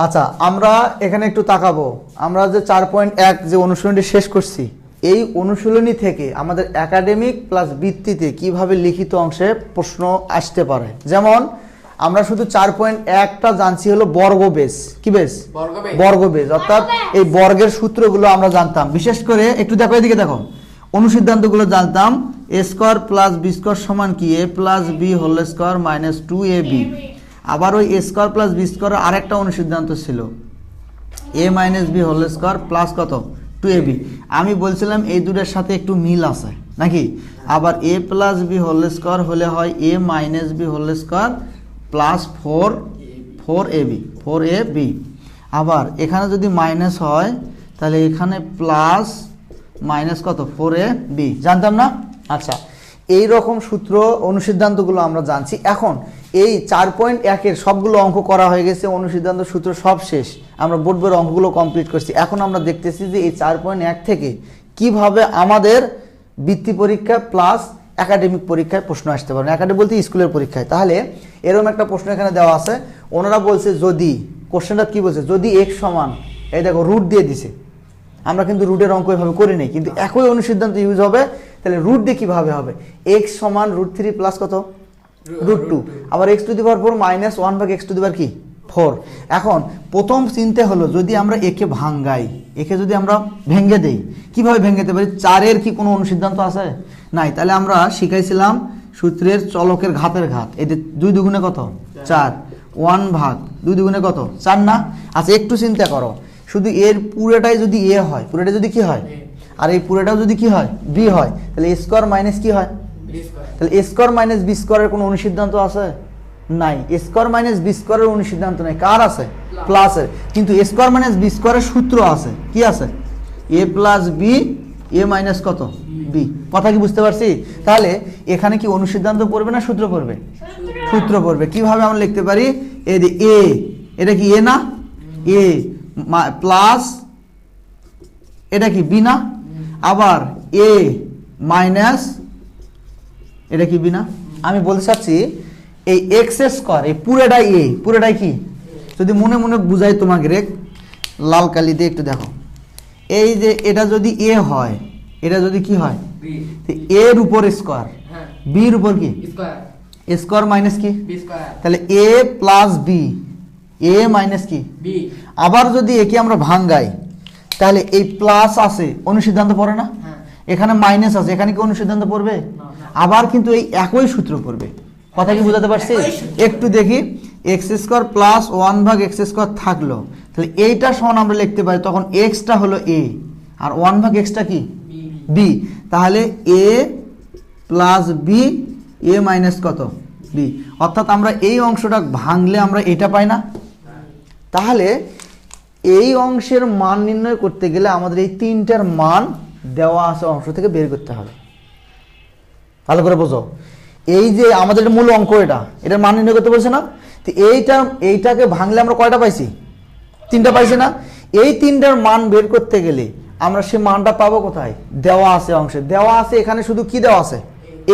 আচ্ছা, আমরা এখানে একটু তাকাবো। আমরা যে 4.1 যে অনুশীলনটি শেষ করছি, এই অনুশীলনী থেকে আমাদের একাডেমিক প্লাস বৃত্তিতে কিভাবে লিখিত অংশে প্রশ্ন আসতে পারে। যেমন আমরা শুধু 4.1টা জানছি হলো বর্গ বেস। কি বেস? বর্গ বেস, অর্থাৎ এই বর্গের সূত্রগুলো আমরা জানতাম। বিশেষ করে একটু দেখো, এদিকে দেখো, অনুসিদ্ধান্তগুলো জানতাম। A square plus B square সমান কি? A plus B whole square minus 2ab। আবার ওই এ স্কোয়ার প্লাস বি স্কোয়ারের আরেকটা অনুসিদ্ধান্ত ছিল, A minus B whole square plus কত? 2ab। আমি বলছিলাম এই দুটোর সাথে একটু মিল আছে নাকি? আবার A plus B whole square হলে হয় A minus B whole square plus 4ab। আবার এখানে যদি মাইনাস হয় তাহলে এখানে প্লাস মাইনাস কত? 4ab। জানতাম না? আচ্ছা, এই রকম সূত্র অনুসিদ্ধান্তগুলো আমরা জানছি। এখন এই 4.1-এর সবগুলো অঙ্ক করা হয়ে গেছে, অনুসিদ্ধান্ত সূত্র সব শেষ, আমরা বোর্ড বইয়ের অঙ্কগুলো কমপ্লিট করছি। এখন আমরা দেখতেছি যে এই 4.1 থেকে কিভাবে আমাদের বৃত্তি পরীক্ষা প্লাস একাডেমিক পরীক্ষায় প্রশ্ন আসতে পারে। একাডেমিক বলতে স্কুলের পরীক্ষায়। তাহলে এরকম একটা প্রশ্ন এখানে দেওয়া আছে। ওনারা বলছে যদি, কোশ্চেনটা কি বলছে, যদি x সমান, এই দেখো রুট দিয়ে দিছে। আমরা কিন্তু রুটের অঙ্ক এভাবে করি নাই, কিন্তু একই অনুসিদ্ধান্ত ইউজ হবে। তাহলে রুট দিয়ে কিভাবে হবে? x সমান √3 প্লাস কত? √2। আবার x টু দি পাওয়ার 4 মাইনাস 1/x টু দি পাওয়ার কি? 4। এখন প্রথম চিন্তা হলো, যদি আমরা একে ভাঙ্গাই, একে যদি আমরা ভেঙে দেই, কিভাবে ভেঙেতে পারি? 4-এর কি কোনো অনুসিদ্ধান্ত আছে? নাই। তাহলে আমরা শিখাইছিলাম সূত্রের চলকের ঘাতের ঘাত। এই 2 দুগুণে কত? 4। 1 ভাগ 2 দুগুণে কত? 4 না? আচ্ছা, একটু চিন্তা করো, শুধু এর পুরোটাই যদি এ হয়, পুরোটা যদি কি হয়, আর এই পুরোটাও যদি কি হয়? বি হয়, তাহলে এ স্কোয়ার মাইনাস কি হয়? তাহলে এ স্কোয়ার মাইনাস বি স্কোয়ারের কোনো অনুসিদ্ধান্ত আছে? নাই। এ স্কোয়ার মাইনাস বি স্কোয়ারের অনুসিদ্ধান্ত নাই। কার আছে? প্লাসের। কিন্তু এ স্কোয়ার মাইনাস বি স্কোয়ারের সূত্র আছে। কি আছে? এ প্লাস বি এ মাইনাস কত? বি। কথা কি বুঝতে পারছি? তাহলে এখানে কি অনুসিদ্ধান্ত পড়বে না সূত্র পড়বে? সূত্র পড়বে। কিভাবে আমরা লিখতে পারি? এ এটা কি এ না? এ প্লাস এটা কি বি না? আবার এ মাইনাস এটা কি বি না? আমি বলতে চাচ্ছি এই এক্স স্কোয়ার, এই পুরোটাই এ, পুরোটাই কি? যদি মনে মনে বুঝাই তোমাকে, রেখ লাল কালি দিয়ে একটু দেখো, এই যে এটা যদি এ হয়, এটা যদি কি হয়? এর উপর স্কোয়ার, বির উপর কি? স্কোয়ার মাইনাস কি? তাহলে এ প্লাস বি, এ মাইনাস কি? বি। আবার যদি একে আমরা ভাঙ্গাই, তাহলে এই প্লাস আছে, অনুসিদ্ধান্ত পড়ে না? এখানে মাইনাস আছে, এখানে কি অনুসিদ্ধান্ত পড়বে? আবার কিন্তু এই একই সূত্র পড়বে। কথা কি বোঝাতে পারছি? একটু দেখি, x square plus 1/x square থাকলো, তাহলে এইটা সমান আমরা লিখতে পারি, তখন এক্সটা হলো এ আর 1/xটা কি? বি। তাহলে এ প্লাস বি এ মাইনাস কত? বি। অর্থাৎ আমরা এই অংশটা ভাঙলে আমরা এটা পাই না? তাহলে এই অংশের মান নির্ণয় করতে গেলে আমাদের এই তিনটার মান দেওয়া আছে অংশ থেকে বের করতে হবে। ভালো করে বোঝো, এই যে আমাদের মূল অঙ্ক, এটার মান নির্ণয় করতে বলছে না? তো এইটাকে ভাঙলে আমরা কয়টা পাইছি? 3টা পাইছি না? এই 3টার মান বের করতে গেলে আমরা সে মানটা পাবো কোথায়? দেওয়া আছে অংশে। দেওয়া আছে এখানে শুধু কি দেওয়া আছে?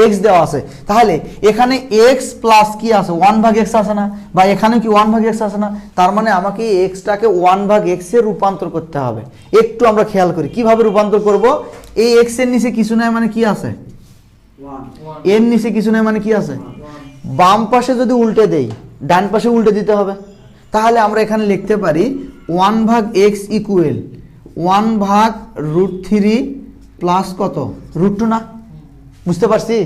এক্স দেওয়া আছে। তাহলে এখানে এক্স প্লাস কি আছে? 1/x আছে না? বা এখানে কি 1/x আছে না? তার মানে আমাকে এক্সটাকে 1/x এ রূপান্তর করতে হবে। একটু আমরা খেয়াল করি কিভাবে রূপান্তর করব। এই এক্স এর নিচে কিছু নাই মানে কি আছে? এর নিচে কিছু নাই মানে কি আছে? বাম পাশে যদি উল্টে দেই, ডান পাশে উল্টে দিতে হবে। তাহলে আমরা এখানে লিখতে পারি 1/x ইকুয়াল 1/√3 প্লাস কত? √2 না? বুঝতে পারছি?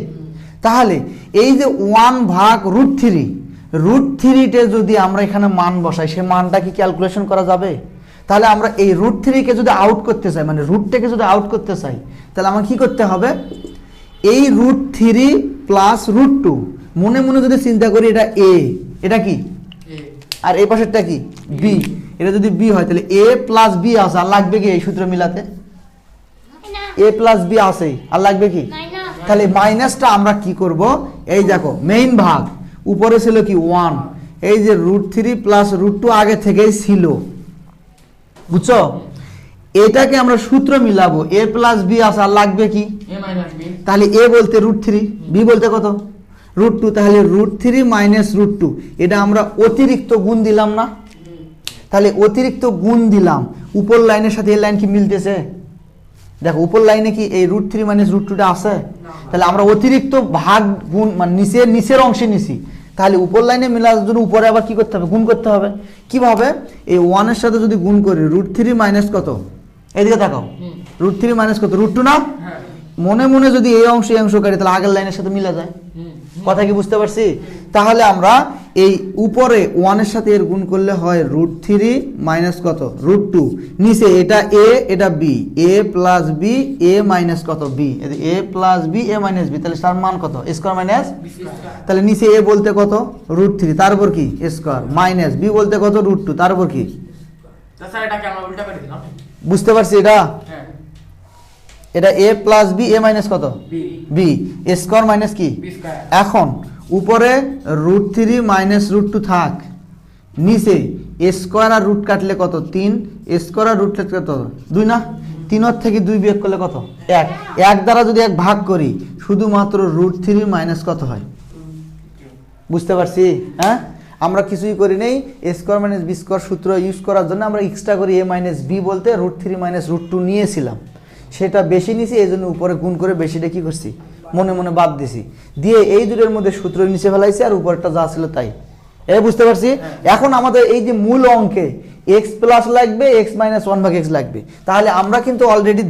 তাহলে এই যে 1/√3তে যদি আমরা এখানে মান বসাই, সে মানটা কি ক্যালকুলেশন করা যাবে? তাহলে আমরা এই √3কে যদি আউট করতে চাই, মানে রুটটাকে যদি আউট করতে চাই, তাহলে আমাকে কি করতে হবে? এই √3 প্লাস √2, মনে মনে যদি চিন্তা করি, এটা এ, এটা কি? আর এই পাশেরটা কি? বি। এটা যদি বি হয় তাহলে এ প্লাস বি আছে, আর লাগবে কি এই সূত্র মিলাতে? এ প্লাস বি আছে, আর লাগবে কি? তাহলে মাইনাসটা আমরা কি করব? এই দেখো, মেইন ভাগ উপরে ছিল কি? 1। এই যে √3 প্লাস √2 আগে থেকেই ছিল, বুঝছো? এটাকে আমরা সূত্র মিলাবো, এ প্লাস বি আছে, আর লাগবে কি? তাহলে এ বলতে √3, বি বলতে কত? √2। তাহলে √3 মাইনাস √2, এটা আমরা অতিরিক্ত গুণ দিলাম না? তাহলে অতিরিক্ত গুণ দিলাম, উপর লাইনের সাথে এই লাইন কি মিলতেছে? দেখো উপর লাইনে কি এই √3 - √2টা আছে? তাহলে আমরা অতিরিক্ত ভাগ গুণ মানে নিচের অংশে নিছি, তাহলে উপর লাইনে মেলার জন্য উপরে আবার কি করতে হবে? গুণ করতে হবে। কিভাবে? এই 1 এর সাথে যদি গুণ করি √3 মাইনাস কত, এদিকে তাকাও, √3 কত, √2 না? মনে মনে যদি এই অংশ কাটি তাহলে আগের লাইনের সাথে মিলা যায়। কথা কি বুঝতে পারছি? তাহলে আমরা এই উপরে 1 এর সাথে এর গুণ করলে হয় √3 মাইনাস কত, √2, নিচে এটা a এটা b, a plus b a minus কত, b, a plus b a minus b, তাহলে তার মান কত, স্কয়ার মাইনাস b স্কয়ার। তাহলে নিচে a বলতে কত, √3, তার উপর কি স্কয়ার, মাইনাস b বলতে কত, √2, তার উপর কি। স্যার এটাকে আমরা উল্টা করে দিলাম। বুঝতে পারছি? এটা এটা a plus b a minus কত, b স্কয়ার মাইনাস কি b স্কয়ার। এখন উপরে √3 মাইনাস √2 থাক, নিচে স্কয়ার আর রুট কাটলে কত, 3, স্কয়ার আর রুট কাটলে কত, 2 না? 3 থেকে 2 বিয়োগ করলে কত, 1, 1 দ্বারা যদি 1 ভাগ করি শুধুমাত্র √3 মাইনাস কত হয়। বুঝতে পারছি? হ্যাঁ, আমরা কিছুই করি নেই, স্কয়ার মাইনাস বি স্কয়ার সূত্র ইউজ করার জন্য আমরা এক্সট্রা করি a মাইনাস b বলতে √3 মাইনাস √2 নিয়েছিলাম, সেটা বেশি নিছি, এই জন্য উপরে গুণ করে বেশিটা কি করছি, মনে মনে বাদ দিছি, দিয়ে এই দুটোর মধ্যে সূত্র নিচে ফেলাইছি, আর উপরটা যা ছিল তাই। এই বুঝতে পারছি? এখন আমাদের এই যে মূল অঙ্কে x প্লাস লাগবে, x - 1/x লাগবে, তাহলে আমরা কিন্তু অলরেডি